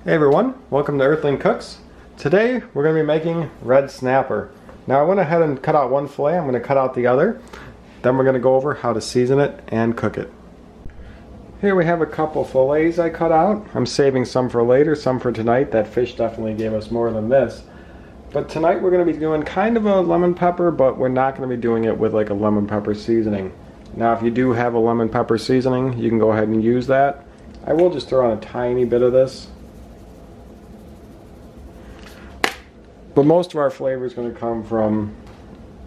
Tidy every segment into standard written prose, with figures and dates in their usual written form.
Hey everyone, welcome to Earthling Cooks. Today we're going to be making red snapper. Now I went ahead and cut out one fillet, I'm going to cut out the other. Then we're going to go over how to season it and cook it. Here we have a couple fillets I cut out. I'm saving some for later, some for tonight. That fish definitely gave us more than this. But tonight we're going to be doing kind of a lemon pepper, but we're not going to be doing it with like a lemon pepper seasoning. Now if you do have a lemon pepper seasoning, you can go ahead and use that. I will just throw on a tiny bit of this. But most of our flavor is going to come from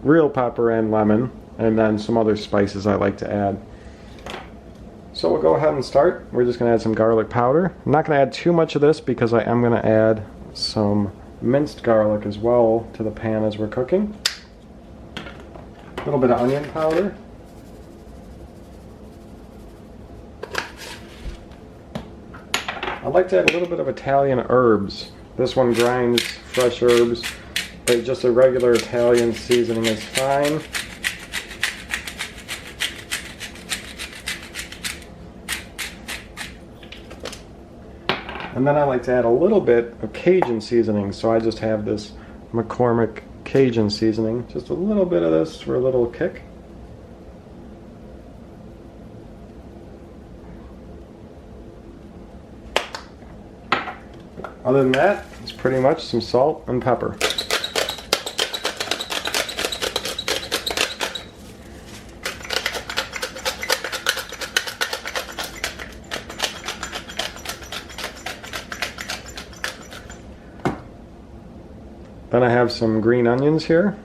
real pepper and lemon, and then some other spices I like to add. So we'll go ahead and start. We're just going to add some garlic powder. I'm not going to add too much of this because I am going to add some minced garlic as well to the pan as we're cooking. A little bit of onion powder. I like to add a little bit of Italian herbs. This one grinds fresh herbs, but just a regular Italian seasoning is fine. And then I like to add a little bit of Cajun seasoning, so I just have this McCormick Cajun seasoning. Just a little bit of this for a little kick. Other than that, it's pretty much some salt and pepper. Then I have some green onions here.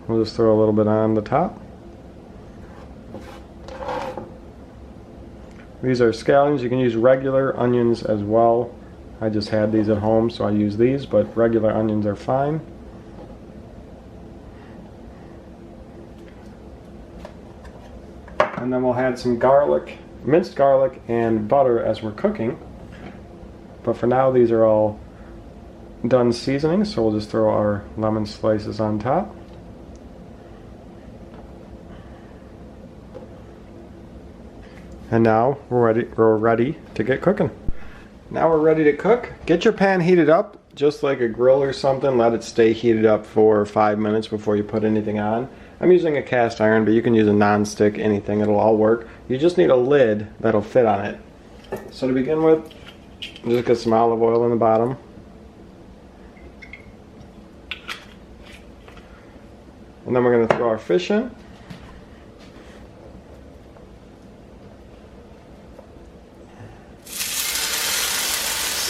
We'll just throw a little bit on the top. These are scallions. You can use regular onions as well. I just had these at home, so I use these, but regular onions are fine. And then we'll add some garlic, minced garlic, and butter as we're cooking. But for now, these are all done seasoning, so we'll just throw our lemon slices on top. And now we're ready to get cooking. Now we're ready to cook. Get your pan heated up, just like a grill or something. Let it stay heated up for 5 minutes before you put anything on. I'm using a cast iron, but you can use a non-stick, anything, it'll all work. You just need a lid that'll fit on it. So to begin with, just get some olive oil in the bottom. And then we're going to throw our fish in.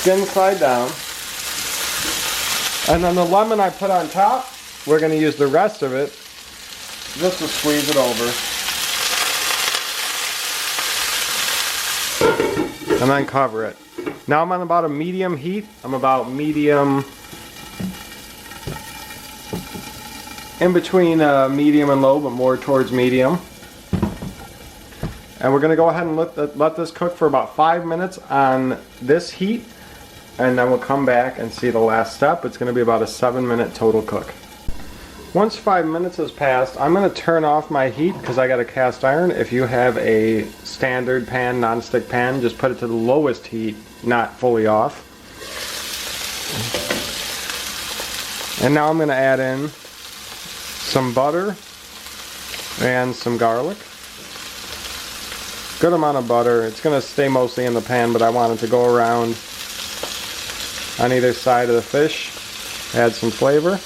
Skin side down. And then the lemon I put on top, we're going to use the rest of it just to squeeze it over. And then cover it. Now I'm on about a medium heat. I'm about medium, in between medium and low, but more towards medium. And we're going to go ahead and let this cook for about 5 minutes on this heat. And then we'll come back and see the last step. It's going to be about a 7-minute total cook. Once 5 minutes has passed, I'm going to turn off my heat because I got a cast iron. If you have a standard pan, non-stick pan, just put it to the lowest heat, not fully off. And now I'm going to add in some butter and some garlic. Good amount of butter. It's going to stay mostly in the pan, but I want it to go around on either side of the fish. Add some flavor.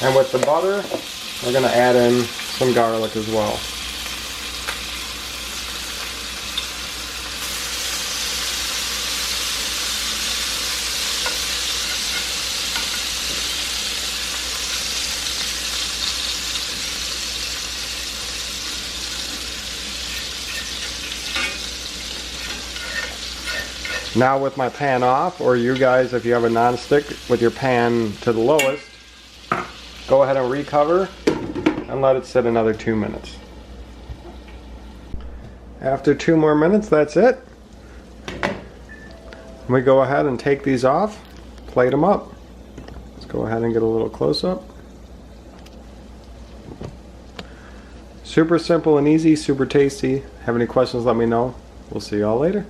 And with the butter, we're going to add in some garlic as well. Now with my pan off, or you guys if you have a non-stick with your pan to the lowest, go ahead and recover and let it sit another 2 minutes. After 2 more minutes, that's it. We go ahead and take these off, plate them up. Let's go ahead and get a little close-up. Super simple and easy, super tasty, Have any questions, let me know. We'll see y'all later.